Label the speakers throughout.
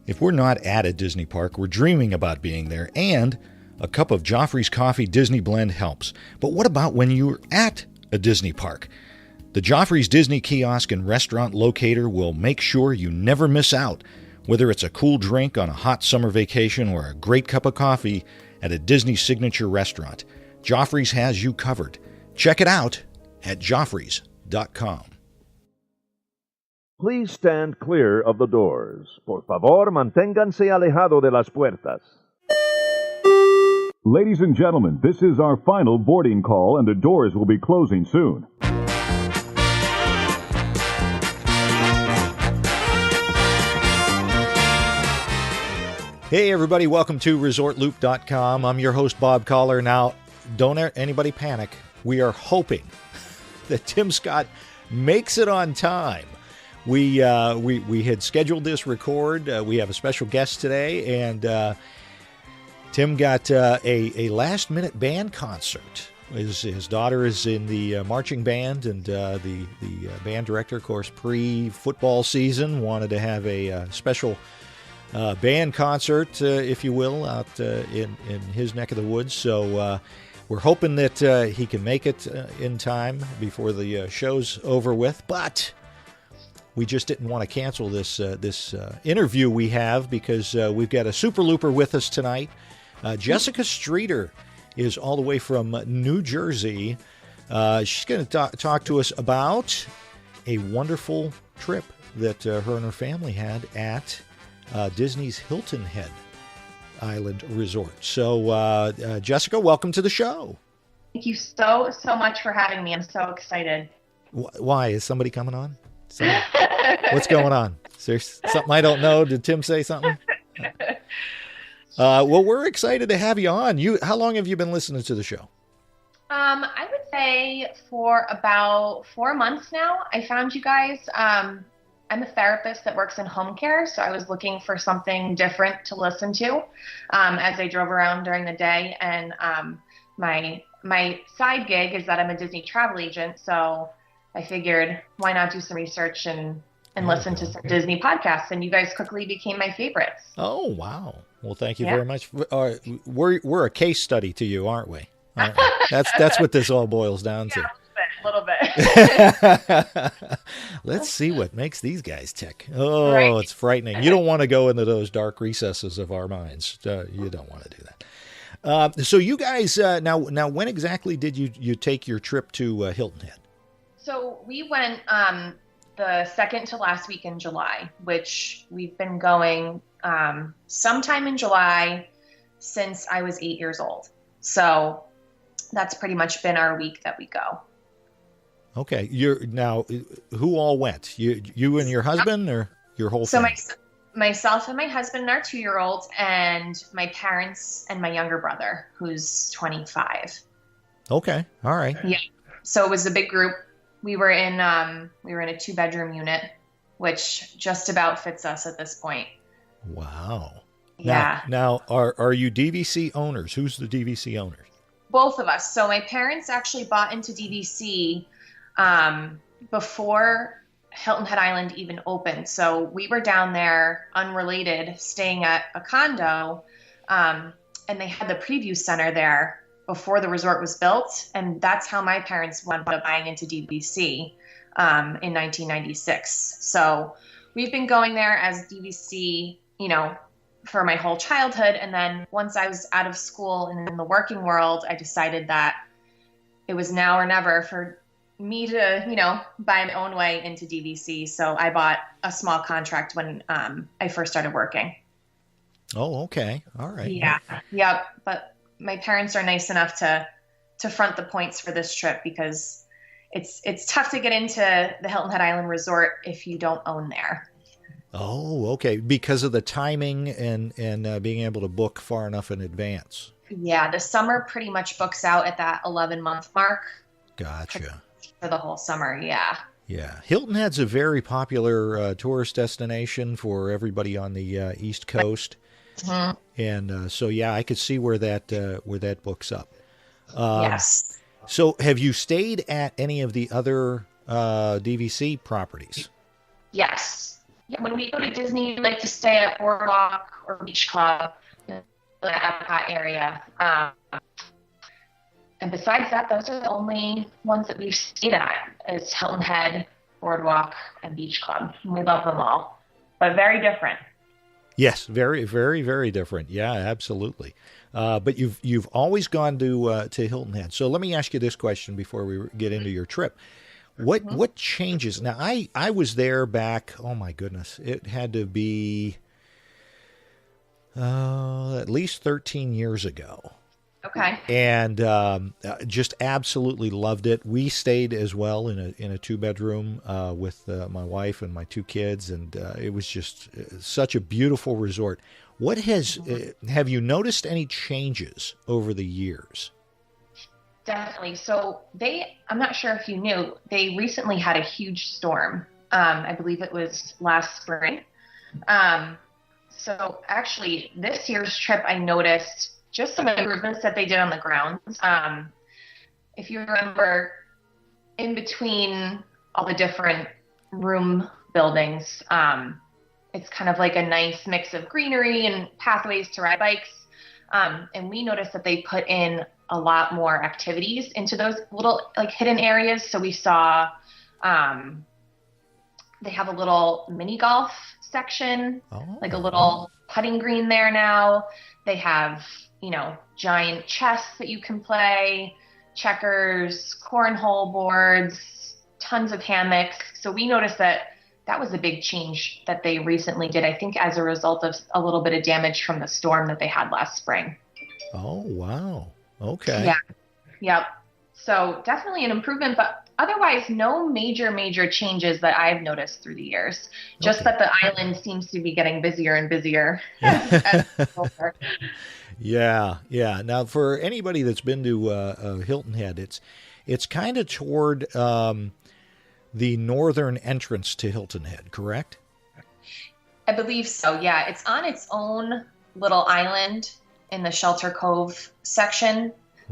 Speaker 1: If we're not at a Disney park, we're dreaming about being there, and a cup of Joffrey's Coffee Disney Blend helps. But what about when you're at a Disney park? The Joffrey's Disney Kiosk and Restaurant Locator will make sure you never miss out. Whether it's a cool drink on a hot summer vacation or a great cup of coffee at a Disney signature restaurant, Joffrey's has you covered. Check it out at Joffreys.com.
Speaker 2: Please stand clear of the doors. Por favor, manténganse alejado de las puertas.
Speaker 3: Ladies and gentlemen, this is our final boarding call, and the doors will be closing soon.
Speaker 1: Hey everybody, welcome to ResortLoop.com. I'm your host, Bob Collar. Now, don't anybody panic. We are hoping that Tim Scott makes it on time. We had scheduled this record. We have a special guest today, and Tim got a last-minute band concert. His daughter is in the marching band, and the band director, of course, pre-football season, wanted to have a special band concert, if you will, out in his neck of the woods. So we're hoping that he can make it in time before the show's over with, but we just didn't want to cancel this interview we have because we've got a Super Looper with us tonight. Jessica Streeter is all the way from New Jersey. She's going to talk to us about a wonderful trip that her and her family had at Disney's Hilton Head Island Resort. So, Jessica, welcome to the show.
Speaker 4: Thank you so much for having me. I'm so excited.
Speaker 1: Why? Is somebody coming on? What's going on? Is there something I don't know? Did Tim say something? Well, we're excited to have you on. How long have you been listening to the show?
Speaker 4: I would say for about 4 months now. I found you guys. I'm a therapist that works in home care, so I was looking for something different to listen to as I drove around during the day. And my side gig is that I'm a Disney travel agent, so I figured why not do some research and listen to some Disney podcasts, and you guys quickly became my favorites.
Speaker 1: Oh, wow. Well, thank you very much. We're a case study to you, aren't we? That's what this all boils down to.
Speaker 4: A little bit.
Speaker 1: Let's see what makes these guys tick. Oh,
Speaker 4: right.
Speaker 1: It's frightening. You don't want to go into those dark recesses of our minds. You don't want to do that. So you guys, now, when exactly did you take your trip to Hilton Head?
Speaker 4: So we went the second to last week in July, which we've been going sometime in July since I was 8 years old. So that's pretty much been our week that we go.
Speaker 1: Okay. Now, who all went? You and your husband, or your whole family?
Speaker 4: So myself and my husband and our 2-year-old, and my parents and my younger brother, who's 25.
Speaker 1: Okay. All right.
Speaker 4: Yeah. So it was a big group. We were in a 2-bedroom unit, which just about fits us at this point.
Speaker 1: Wow.
Speaker 4: Yeah.
Speaker 1: Now, are you DVC owners? Who's the DVC owners?
Speaker 4: Both of us. So my parents actually bought into DVC before Hilton Head Island even opened. So we were down there unrelated, staying at a condo, and they had the preview center there before the resort was built. And that's how my parents went about buying into DVC in 1996. So we've been going there as DVC, for my whole childhood. And then once I was out of school and in the working world, I decided that it was now or never for me to, buy my own way into DVC. So I bought a small contract when I first started working.
Speaker 1: Oh, okay. All right.
Speaker 4: Yeah. Yep. But my parents are nice enough to front the points for this trip because it's tough to get into the Hilton Head Island Resort if you don't own there.
Speaker 1: Oh, okay. Because of the timing and being able to book far enough in advance.
Speaker 4: Yeah. The summer pretty much books out at that 11-month mark.
Speaker 1: Gotcha.
Speaker 4: For the whole summer. Yeah.
Speaker 1: Yeah. Hilton Head's a very popular tourist destination for everybody on the East Coast. Mm-hmm. And so, yeah, I could see where that books up.
Speaker 4: Yes.
Speaker 1: So have you stayed at any of the other DVC properties?
Speaker 4: Yes. Yeah, when we go to Disney, we like to stay at Boardwalk or Beach Club in the Epcot area. And besides that, those are the only ones that we've stayed at, is Hilton Head, Boardwalk, and Beach Club. We love them all, but very different.
Speaker 1: Yes, very, very, very different. Yeah, absolutely. But you've always gone to Hilton Head. So let me ask you this question before we get into your trip. What changes? Now, I was there back, oh my goodness, it had to be at least 13 years ago.
Speaker 4: Okay.
Speaker 1: And just absolutely loved it. We stayed as well in a 2-bedroom with my wife and my 2 kids, and it was just such a beautiful resort. What have you noticed any changes over the years?
Speaker 4: Definitely. So I'm not sure if you knew, they recently had a huge storm. I believe it was last spring. So actually, this year's trip, I noticed just some improvements that they did on the grounds. If you remember, in between all the different room buildings, it's kind of like a nice mix of greenery and pathways to ride bikes. And we noticed that they put in a lot more activities into those little like hidden areas. So we saw they have a little mini golf section, like a little putting green there now. They have, giant chess that you can play, checkers, cornhole boards, tons of hammocks. So we noticed that was a big change that they recently did, I think, as a result of a little bit of damage from the storm that they had last spring.
Speaker 1: Oh, wow. Okay.
Speaker 4: Yeah. Yep. So definitely an improvement, but otherwise no major changes that I've noticed through the years. Just that the island seems to be getting busier and busier.
Speaker 1: Yeah. Now, for anybody that's been to Hilton Head, it's kind of toward the northern entrance to Hilton Head, correct?
Speaker 4: I believe so, yeah. It's on its own little island in the Shelter Cove section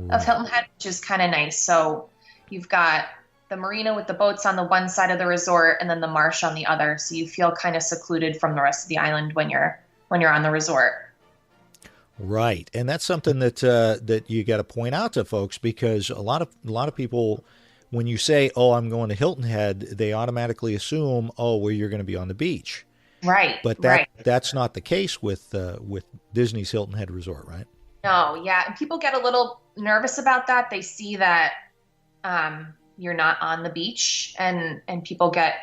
Speaker 4: of Hilton Head, which is kind of nice. So you've got the marina with the boats on the one side of the resort and then the marsh on the other. So you feel kind of secluded from the rest of the island when you're on the resort.
Speaker 1: Right. And that's something that you got to point out to folks, because a lot of people, when you say, "Oh, I'm going to Hilton Head," they automatically assume, "Oh, well, you're going to be on the beach."
Speaker 4: Right.
Speaker 1: But that's not the case with Disney's Hilton Head Resort, right?
Speaker 4: No, yeah. And people get a little nervous about that. They see that you're not on the beach, and people get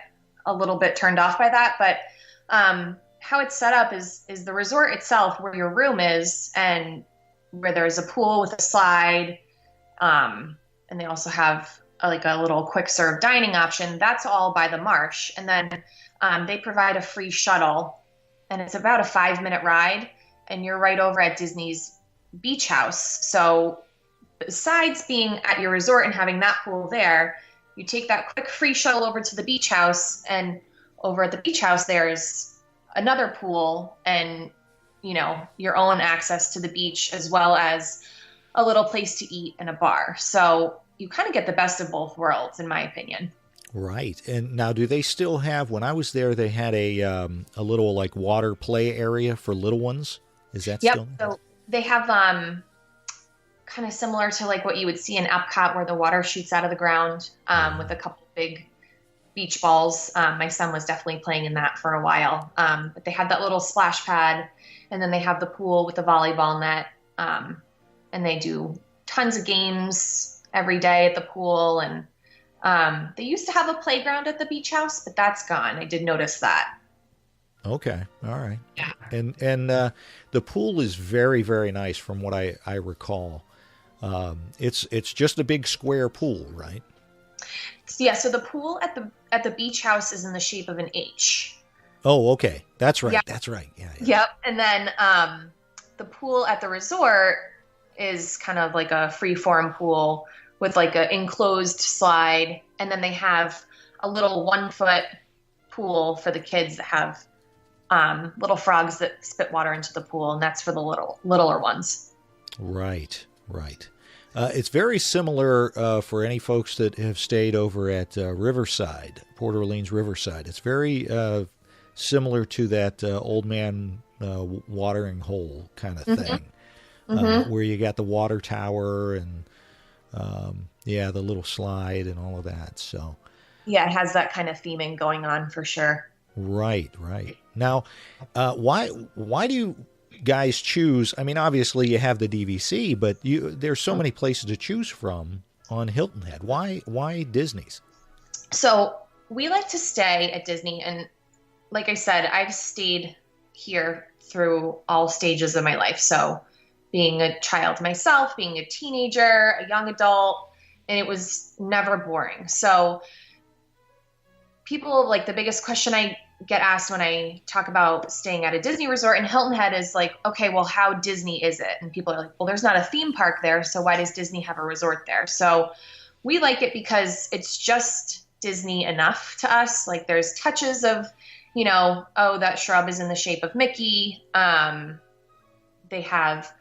Speaker 4: a little bit turned off by that. But how it's set up is the resort itself, where your room is, and where there's a pool with a slide, and they also have a little quick serve dining option. That's all by the marsh. And then they provide a free shuttle, and it's about a 5-minute ride, and you're right over at Disney's beach house. So besides being at your resort and having that pool there, you take that quick free shuttle over to the beach house, and over at the beach house there's another pool and your own access to the beach, as well as a little place to eat and a bar. So you kind of get the best of both worlds, in my opinion.
Speaker 1: Right. And now, do they still have, when I was there, they had a little water play area for little ones? Is that still?
Speaker 4: So they have kind of similar to what you would see in Epcot, where the water shoots out of the ground with a couple big beach balls. My son was definitely playing in that for a while. But they had that little splash pad, and then they have the pool with the volleyball net. And they do tons of games every day at the pool. And they used to have a playground at the beach house, but that's gone. I did notice that.
Speaker 1: Okay. All right.
Speaker 4: Yeah.
Speaker 1: And the pool is very, very nice from what I recall. It's just a big square pool, right?
Speaker 4: Yeah. So the pool at the beach house is in the shape of an H.
Speaker 1: Oh, okay. That's right.
Speaker 4: Yeah.
Speaker 1: That's right. Yeah.
Speaker 4: Yep. And then the pool at the resort is kind of like a free-form pool with an enclosed slide. And then they have a little 1-foot pool for the kids that have little frogs that spit water into the pool. And that's for the littler ones. Right.
Speaker 1: It's very similar for any folks that have stayed over at Riverside, Port Orleans Riverside. It's very similar to that old man watering hole kind of thing, where you got the water tower and the little slide and all of that. So
Speaker 4: yeah, it has that kind of theming going on for sure.
Speaker 1: Right. Now, why do you guys choose? I mean, obviously you have the DVC, but there's so many places to choose from on Hilton Head. Why Disney's?
Speaker 4: So we like to stay at Disney, and like I said, I've stayed here through all stages of my life. So being a child myself, being a teenager, a young adult, and it was never boring. So people, like, the biggest question I get asked when I talk about staying at a Disney resort in Hilton Head is like, okay, well, how Disney is it? And people are like, well, there's not a theme park there, so why does Disney have a resort there? So we like it because it's just Disney enough to us. Like, there's touches of, oh, that shrub is in the shape of Mickey. They have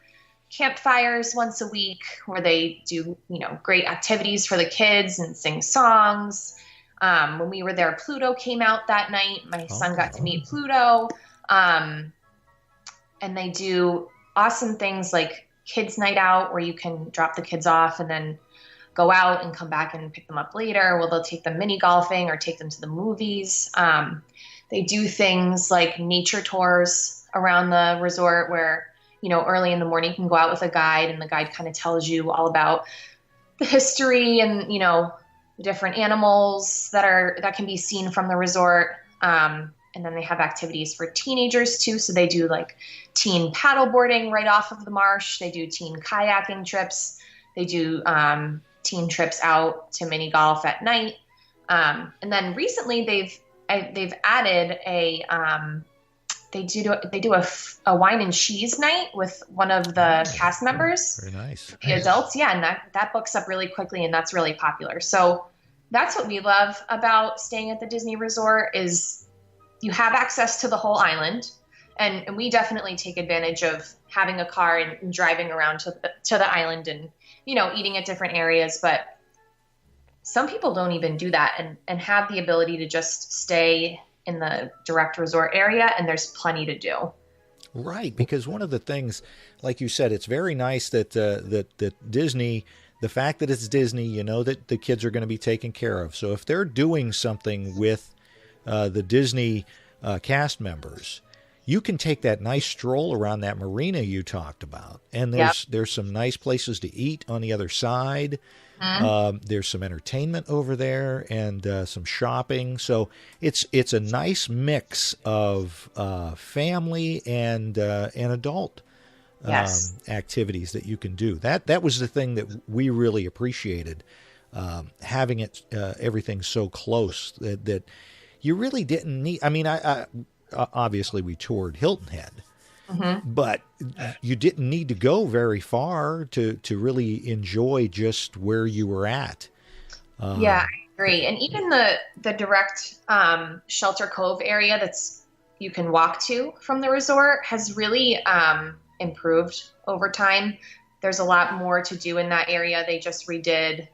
Speaker 4: campfires once a week where they do, great activities for the kids and sing songs. When we were there, Pluto came out that night. My son got to meet Pluto. And they do awesome things like kids night out, where you can drop the kids off and then go out and come back and pick them up later. Well, they'll take them mini golfing or take them to the movies. They do things like nature tours around the resort where, early in the morning you can go out with a guide, and the guide kind of tells you all about the history and, different animals that can be seen from the resort. And then they have activities for teenagers too. So they do like teen paddleboarding right off of the marsh. They do teen kayaking trips. They do teen trips out to mini golf at night. And then recently they've added they do a wine and cheese night with one of the cast members.
Speaker 1: Very nice.
Speaker 4: The adults. Yeah. And that books up really quickly, and that's really popular. So that's what we love about staying at the Disney resort is you have access to the whole island. And we definitely take advantage of having a car and driving around to the island and, eating at different areas. But some people don't even do that and have the ability to just stay in the direct resort area, and there's plenty to do.
Speaker 1: Right, because one of the things, like you said, it's very nice that that Disney, the fact that it's Disney, that the kids are going to be taken care of. So if they're doing something with the Disney cast members, you can take that nice stroll around that marina you talked about, and there's some nice places to eat on the other side. There's some entertainment over there and some shopping. So it's a nice mix of family and adult activities that you can do. That was the thing that we really appreciated, having it everything so close that you really didn't need. I mean, I obviously we toured Hilton Head. But you didn't need to go very far to really enjoy just where you were at.
Speaker 4: Yeah, I agree. And even the direct Shelter Cove area that's you can walk to from the resort has really improved over time. There's a lot more to do in that area. They just redid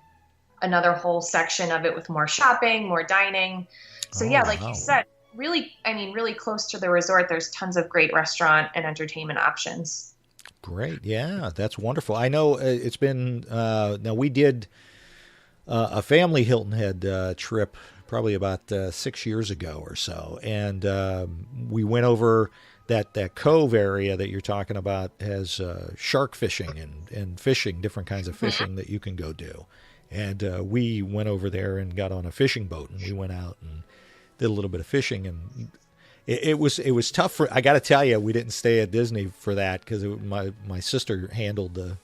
Speaker 4: another whole section of it with more shopping, more dining. So like you said, really close to the resort, there's tons of great restaurant and entertainment options.
Speaker 1: Great. Yeah, that's wonderful. I know it's been, now we did a family Hilton Head trip probably about 6 years ago or so. And we went over that cove area that you're talking about has shark fishing and fishing, different kinds of fishing that you can go do. And we went over there and got on a fishing boat, and we went out and did a little bit of fishing, and it was tough. I got to tell you, we didn't stay at Disney for that because my sister handled the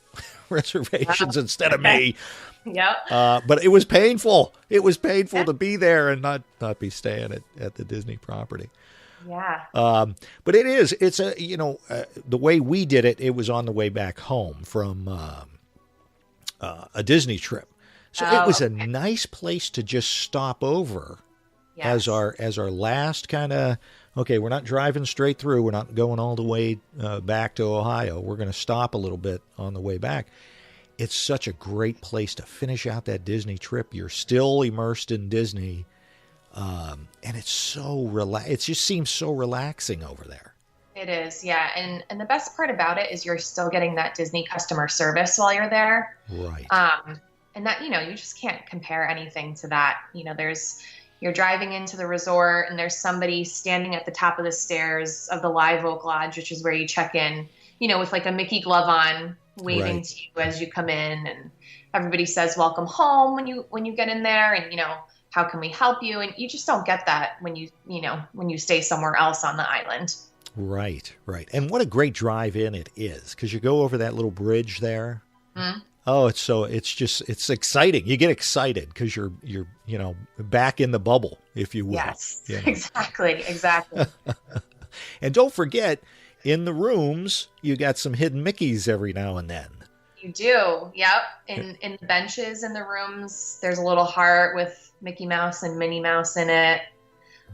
Speaker 1: reservations instead of me. But it was painful. It was painful to be there and not be staying at the Disney property.
Speaker 4: Yeah.
Speaker 1: But it's a the way we did it. It was on the way back home from a Disney trip, so it was a nice place to just stop over. Yes. As our last kind of, okay, we're not driving straight through. We're not going all the way back to Ohio. We're going to stop a little bit on the way back. It's such a great place to finish out that Disney trip. You're still immersed in Disney, And it's so it just seems so relaxing over there.
Speaker 4: It is, yeah. And the best part about it is you're still getting that Disney customer service while you're there.
Speaker 1: Right.
Speaker 4: And that, you just can't compare anything to that. You're driving into the resort and there's somebody standing at the top of the stairs of the Live Oak Lodge, which is where you check in, with like a Mickey glove on, waving
Speaker 1: Right.
Speaker 4: to you as you come in, and everybody says welcome home when you get in there, and how can we help you? And you just don't get that when you stay somewhere else on the island.
Speaker 1: Right. And what a great drive in it is, because you go over that little bridge there.
Speaker 4: Mm-hmm.
Speaker 1: Oh, it's exciting. You get excited because you're back in the bubble, if you will.
Speaker 4: Yes, exactly.
Speaker 1: And don't forget, in the rooms, you got some hidden Mickeys every now and then.
Speaker 4: You do. Yep. In the benches in the rooms, there's a little heart with Mickey Mouse and Minnie Mouse in it.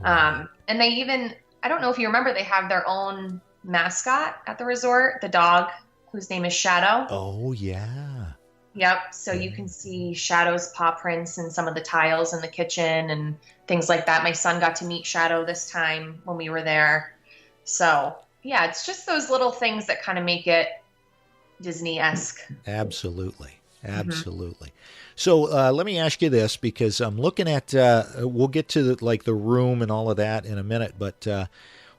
Speaker 4: And they even, I don't know if you remember, they have their own mascot at the resort, the dog whose name is Shadow.
Speaker 1: Oh, yeah.
Speaker 4: Yep. So you can see Shadow's paw prints in some of the tiles in the kitchen and things like that. My son got to meet Shadow this time when we were there. So, yeah, it's just those little things that kind of make it Disney-esque.
Speaker 1: Absolutely.
Speaker 4: Mm-hmm.
Speaker 1: So let me ask you this, because I'm looking at, we'll get to the room and all of that in a minute, but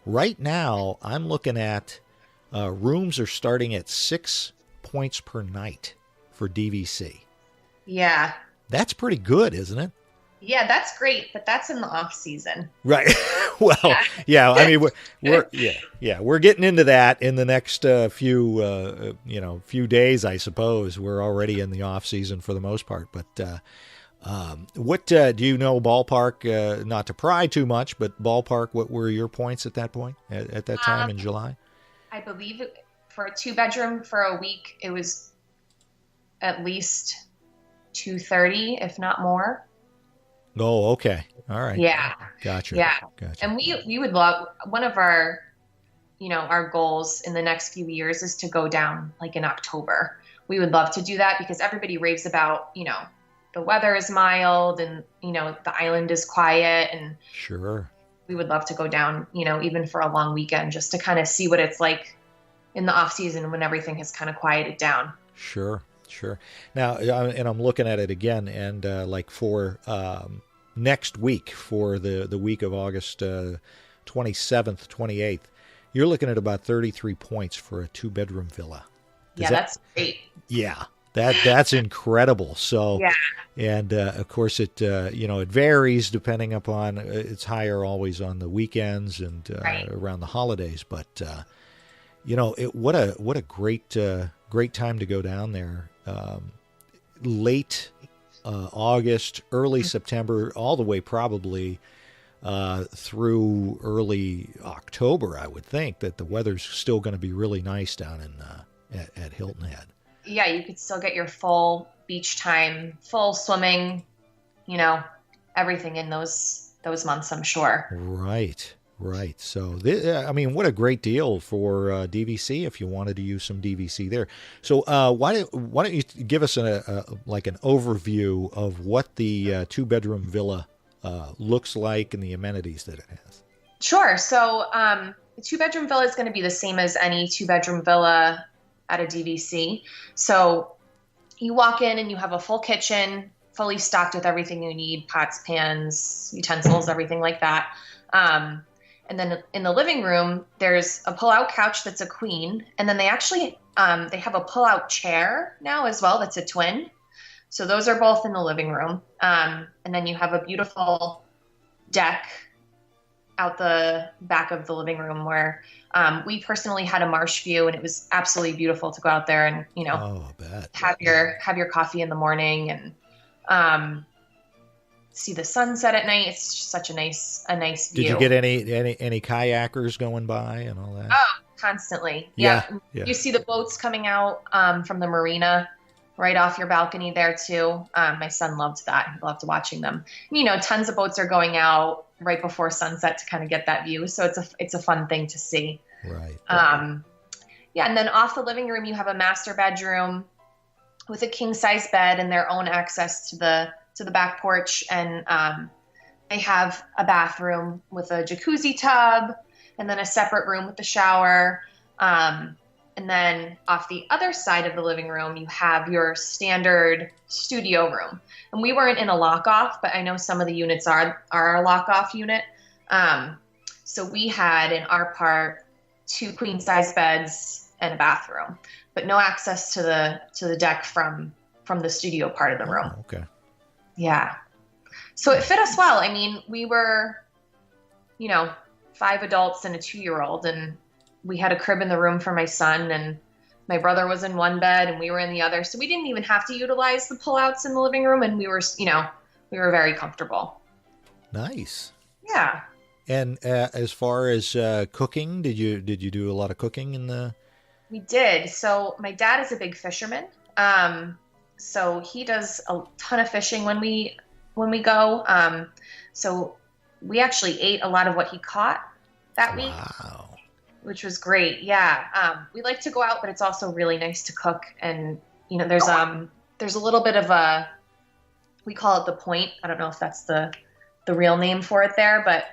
Speaker 1: right now I'm looking at rooms are starting at 6 points per night for DVC.
Speaker 4: Yeah.
Speaker 1: That's pretty good, isn't it?
Speaker 4: Yeah, that's great, but that's in the off season.
Speaker 1: Right. Well, yeah. I mean, we're getting into that in the next few days, I suppose. We're already in the off season for the most part. But what do you know? Ballpark? Not to pry too much, but ballpark. What were your points at that point? At that time in July?
Speaker 4: I believe for a 2-bedroom for a week, it was at least 230, if not more.
Speaker 1: Oh, okay. All right.
Speaker 4: Yeah.
Speaker 1: Gotcha.
Speaker 4: Yeah.
Speaker 1: Gotcha.
Speaker 4: And we would love, one of our, our goals in the next few years is to go down like in October. We would love to do that because everybody raves about, the weather is mild and, the island is quiet, and
Speaker 1: Sure.
Speaker 4: we would love to go down, even for a long weekend just to kind of see what it's like in the off season when everything has kind of quieted down.
Speaker 1: Sure. Now, and I'm looking at it again, and for next week, for the week of August 27th, 28th, you're looking at about 33 points for a 2-bedroom villa.
Speaker 4: That's great.
Speaker 1: Yeah, that's incredible. So,
Speaker 4: yeah.
Speaker 1: And of course, it it varies depending upon it's higher always on the weekends and
Speaker 4: right.
Speaker 1: around the holidays, but what a great time to go down there. Late August, early September, all the way probably through early October. I would think that the weather's still going to be really nice down in at Hilton Head.
Speaker 4: Yeah, you could still get your full beach time, full swimming, everything in those months, I'm sure.
Speaker 1: Right. So, what a great deal for DVC if you wanted to use some DVC there. So, why don't you give us an overview of what the 2-bedroom villa looks like and the amenities that it has?
Speaker 4: Sure. So, the 2-bedroom villa is going to be the same as any 2-bedroom villa at a DVC. So, you walk in and you have a full kitchen, fully stocked with everything you need: pots, pans, utensils, everything like that. And then in the living room, there's a pull-out couch that's a queen. And then they actually, they have a pull-out chair now as well that's a twin. So those are both in the living room. And then you have a beautiful deck out the back of the living room where we personally had a marsh view, and it was absolutely beautiful to go out there and,
Speaker 1: I bet.
Speaker 4: have your coffee in the morning and see the sunset at night. It's just such a nice view.
Speaker 1: Did you get any kayakers going by and all that?
Speaker 4: Oh, constantly. Yeah. You see the boats coming out from the marina right off your balcony there too. My son loved that. He loved watching them. Tons of boats are going out right before sunset to kind of get that view. So it's a fun thing to see.
Speaker 1: Right.
Speaker 4: And then off the living room, you have a master bedroom with a king size bed and their own access to the back porch and They have a bathroom with a jacuzzi tub and then a separate room with the shower. And then off the other side of the living room, you have your standard studio room. And we weren't in a lock-off, but I know some of the units are a lock-off unit. So we had in our part 2 queen-size beds and a bathroom, but no access to the deck from the studio part of the room.
Speaker 1: Oh, okay.
Speaker 4: Yeah. So it fit us well. I mean, we were, 5 adults and a 2-year-old, and we had a crib in the room for my son, and my brother was in one bed and we were in the other. So we didn't even have to utilize the pullouts in the living room, and we were very comfortable.
Speaker 1: Nice.
Speaker 4: Yeah.
Speaker 1: And as far as cooking, did you do a lot of cooking in the?
Speaker 4: We did. So my dad is a big fisherman. So he does a ton of fishing when we go. So we actually ate a lot of what he caught that week. Wow. Which was great. Yeah. We like to go out, but it's also really nice to cook. And, there's a little bit of we call it the point. I don't know if that's the real name for it there, but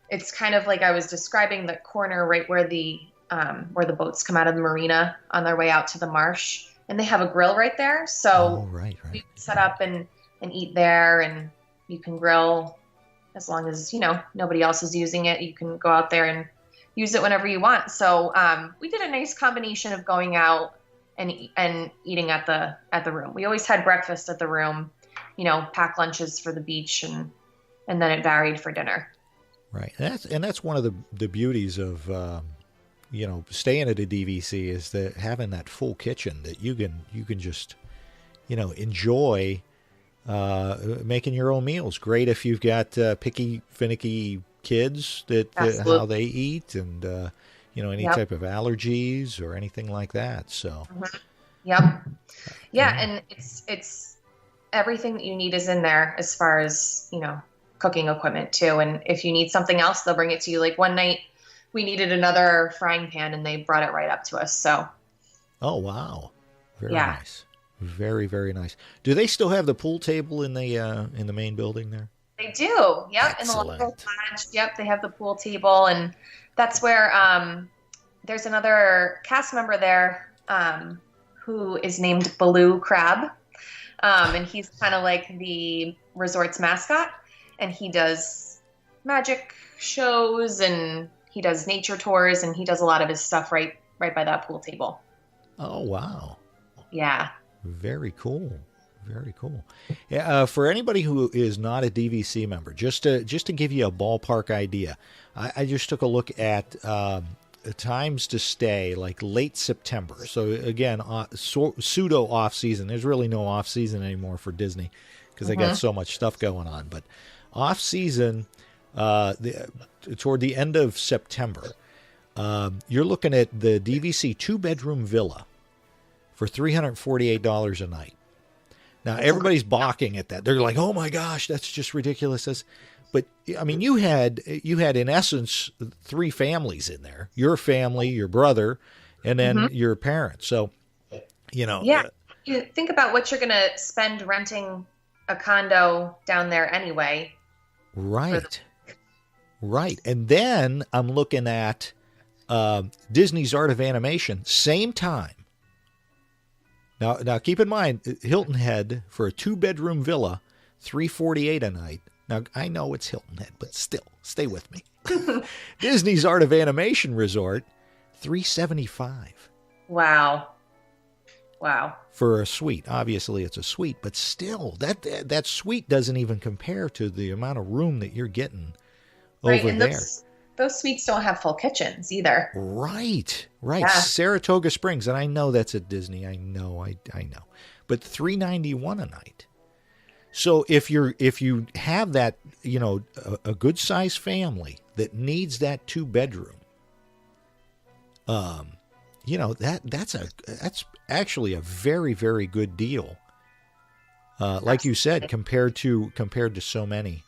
Speaker 4: it's kind of like I was describing, the corner right where the boats come out of the marina on their way out to the marsh, and they have a grill right there. So
Speaker 1: right.
Speaker 4: We set up and eat there, and you can grill as long as, nobody else is using it. You can go out there and use it whenever you want. So we did a nice combination of going out and eating at the room. We always had breakfast at the room, pack lunches for the beach, and then it varied for dinner.
Speaker 1: Right. That's one of the beauties of staying at a DVC, is that having that full kitchen that you can just enjoy making your own meals. Great if you've got picky, finicky kids that how they eat, and any type of allergies or anything like that. So
Speaker 4: Yep. Yeah, and it's everything that you need is in there as far as, cooking equipment too. And if you need something else, they'll bring it to you. Like one night we needed another frying pan and they brought it right up to us. So.
Speaker 1: Oh, wow. Very nice. Very, very nice. Do they still have the pool table in the main building there?
Speaker 4: They do. Yep.
Speaker 1: Excellent.
Speaker 4: In the local lodge. Yep. They have the pool table, and that's where there's another cast member there who is named Baloo Crab. And he's kind of like the resort's mascot, and he does magic shows and he does nature tours, and he does a lot of his stuff right by that pool table.
Speaker 1: Oh, wow.
Speaker 4: Yeah.
Speaker 1: Very cool. Very cool. Yeah, for anybody who is not a DVC member, just to give you a ballpark idea, I just took a look at times to stay, like late September. So again, pseudo off season. There's really no off season anymore for Disney because they got so much stuff going on. But off season, toward the end of September, you're looking at the DVC 2-bedroom villa for $348 a night. Now, everybody's balking at that. They're like, oh, my gosh, that's just ridiculous. But, I mean, you had in essence, 3 families in there. Your family, your brother, and then your parents. So,
Speaker 4: Yeah. You think about what you're going to spend renting a condo down there anyway.
Speaker 1: Right. Right. And then I'm looking at Disney's Art of Animation, same time. Now, keep in mind, Hilton Head for a 2-bedroom villa, $348 a night. Now, I know it's Hilton Head, but still, stay with me. Disney's Art of Animation Resort, $375.
Speaker 4: Wow.
Speaker 1: For a suite. Obviously, it's a suite, but still, that suite doesn't even compare to the amount of room that you're getting over
Speaker 4: and
Speaker 1: there.
Speaker 4: Those suites don't have full kitchens either.
Speaker 1: Right.
Speaker 4: Yeah.
Speaker 1: Saratoga Springs, and I know that's at Disney. I know. But $391 a night. So if you have that, a good sized family that needs that 2-bedroom, that's actually a very, very good deal. Like you said, compared to so many.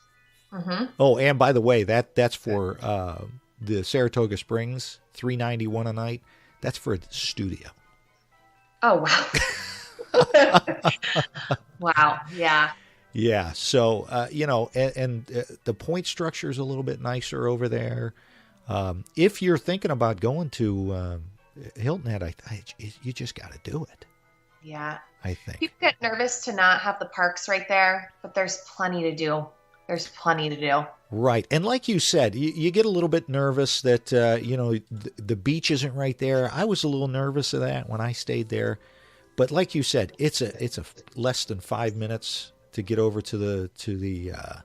Speaker 1: Mm-hmm. Oh, and by the way, that's for the Saratoga Springs, $391 a night. That's for the studio.
Speaker 4: Oh, wow. Wow. Yeah.
Speaker 1: Yeah. So, the point structure is a little bit nicer over there. If you're thinking about going to Hilton Head, you just got to do it.
Speaker 4: Yeah.
Speaker 1: I think.
Speaker 4: People get nervous to not have the parks right there, but there's plenty to do. There's plenty to do.
Speaker 1: Right. And like you said, you get a little bit nervous that, the beach isn't right there. I was a little nervous of that when I stayed there. But like you said, it's a less than 5 minutes to get over to the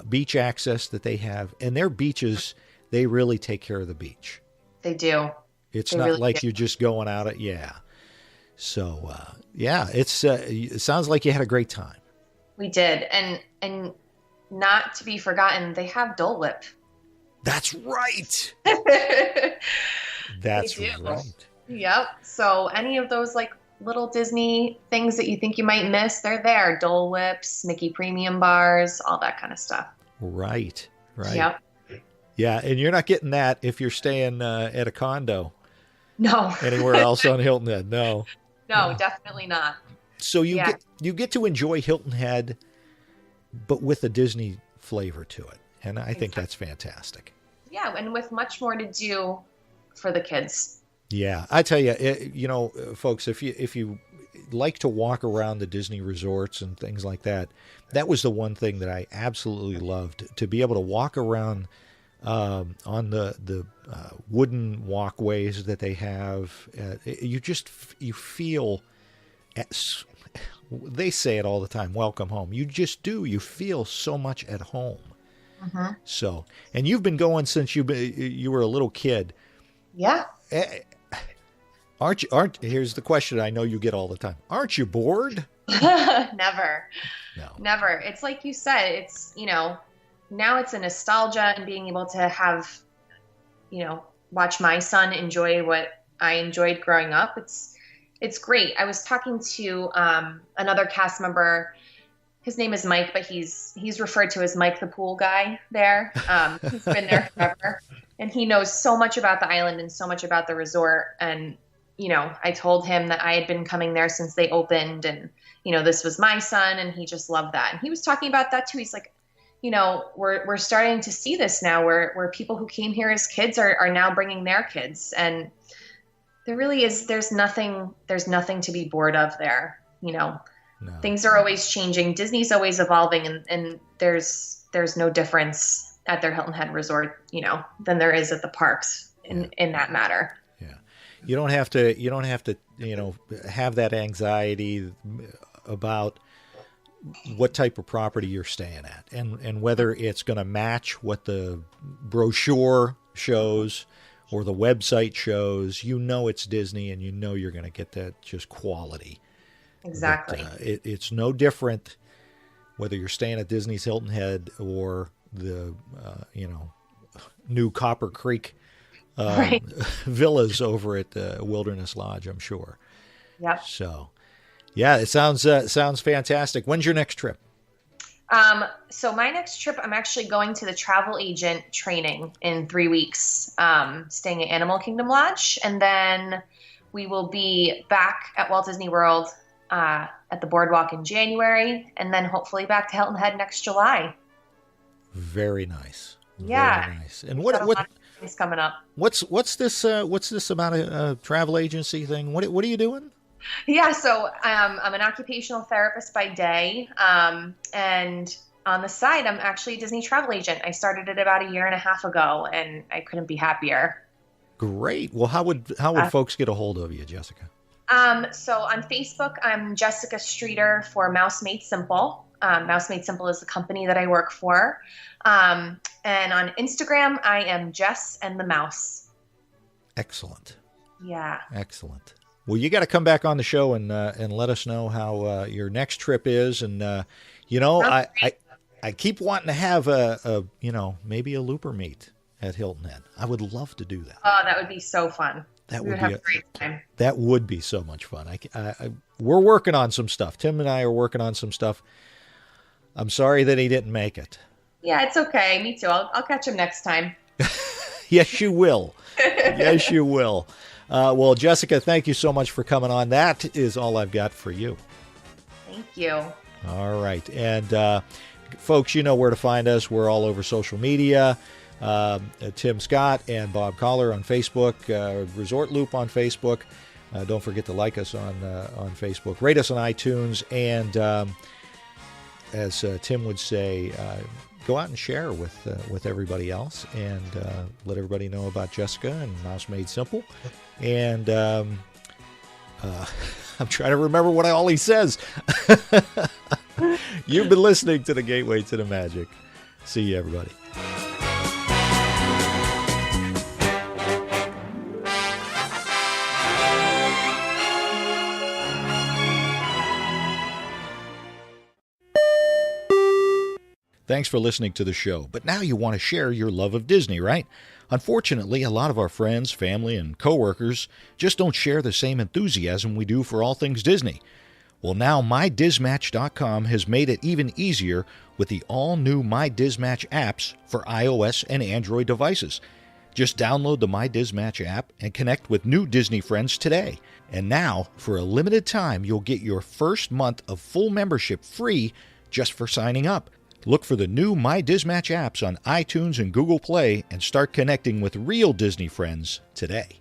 Speaker 1: beach access that they have. And their beaches, they really take care of the beach.
Speaker 4: They do.
Speaker 1: It's
Speaker 4: they
Speaker 1: not
Speaker 4: really
Speaker 1: like
Speaker 4: do.
Speaker 1: you're just going out at, So, it sounds like you had a great time.
Speaker 4: We did. And not to be forgotten, they have Dole Whip.
Speaker 1: That's right. That's
Speaker 4: They do.
Speaker 1: right.
Speaker 4: Yep. So any of those like little Disney things that you think you might miss, they're there. Dole Whips, Mickey Premium bars, all that kind of stuff.
Speaker 1: Right.
Speaker 4: Yep.
Speaker 1: Yeah, and you're not getting that if you're staying at a condo.
Speaker 4: No.
Speaker 1: Anywhere else on Hilton Head. No.
Speaker 4: No, definitely not.
Speaker 1: So you get to enjoy Hilton Head, but with a Disney flavor to it. And I think that's fantastic.
Speaker 4: Yeah, and with much more to do for the kids.
Speaker 1: Yeah, I tell you, folks, if you like to walk around the Disney resorts and things like that, that was the one thing that I absolutely loved, to be able to walk around on the wooden walkways that they have. You feel, they say it all the time, welcome home. You just do. You feel so much at home.
Speaker 4: Mm-hmm.
Speaker 1: So, and you've been going since you were a little kid.
Speaker 4: Yeah.
Speaker 1: Here's the question I know you get all the time. Aren't you bored?
Speaker 4: Never.
Speaker 1: No.
Speaker 4: Never. It's like you said, it's, now it's a nostalgia and being able to have, watch my son enjoy what I enjoyed growing up. It's great. I was talking to another cast member. His name is Mike, but he's referred to as Mike the pool guy there. He's been there forever. And he knows so much about the island and so much about the resort. And, I told him that I had been coming there since they opened, and, this was my son, and he just loved that. And he was talking about that too. He's like, we're starting to see this now where people who came here as kids are now bringing their kids. And there really is, there's nothing to be bored of there. No. Things are always changing. Disney's always evolving, and there's no difference at their Hilton Head Resort, than there is at the parks in that matter.
Speaker 1: Yeah. You don't have to, have that anxiety about what type of property you're staying at, and whether it's going to match what the brochure shows or the website shows. It's Disney, and you're going to get that just quality.
Speaker 4: Exactly.
Speaker 1: But, it's no different whether you're staying at Disney's Hilton Head or the new Copper Creek villas over at Wilderness Lodge, I'm sure.
Speaker 4: Yep.
Speaker 1: So, yeah, it sounds fantastic. When's your next trip?
Speaker 4: So my next trip, I'm actually going to the travel agent training in 3 weeks, staying at Animal Kingdom Lodge. And then we will be back at Walt Disney World at the Boardwalk in January, and then hopefully back to Hilton Head next July.
Speaker 1: Very nice.
Speaker 4: Yeah.
Speaker 1: Very nice. And what
Speaker 4: is coming up?
Speaker 1: What's this about a travel agency thing? What are you doing?
Speaker 4: Yeah, so I'm an occupational therapist by day, and on the side, I'm actually a Disney travel agent. I started it about 1.5 years ago, and I couldn't be happier.
Speaker 1: Great. Well, how would folks get a hold of you, Jessica?
Speaker 4: So on Facebook, I'm Jessica Streeter for Mouse Made Simple. Mouse Made Simple is the company that I work for. And on Instagram, I am Jess and the Mouse. Excellent. Yeah.
Speaker 1: Excellent. Well, you got to come back on the show and let us know how your next trip is. And, I keep wanting to have maybe a looper meet at Hilton Head. I would love to do that.
Speaker 4: Oh, that would be so fun. We would have a great time. That
Speaker 1: would be so much fun. We're working on some stuff. Tim and I are working on some stuff. I'm sorry that he didn't make it.
Speaker 4: Yeah, it's okay. Me too. I'll catch him next time.
Speaker 1: Yes, you will. Yes, you will. Well, Jessica, thank you so much for coming on. That is all I've got for you.
Speaker 4: Thank you.
Speaker 1: All right. And folks, you know where to find us. We're all over social media. Tim Scott and Bob Collar on Facebook, Resort Loop on Facebook. Don't forget to like us on Facebook. Rate us on iTunes. And as Tim would say, go out and share with everybody else, and let everybody know about Jessica and Mouse Made Simple. And I'm trying to remember what all he says. You've been listening to the Gateway to the Magic. See you, everybody. Thanks for listening to the show. But now you want to share your love of Disney, right? Unfortunately, a lot of our friends, family, and coworkers just don't share the same enthusiasm we do for all things Disney. Well, now MyDizMatch.com has made it even easier with the all-new MyDizMatch apps for iOS and Android devices. Just download the MyDizMatch app and connect with new Disney friends today. And now, for a limited time, you'll get your first month of full membership free just for signing up. Look for the new MyDizMatch apps on iTunes and Google Play and start connecting with real Disney friends today.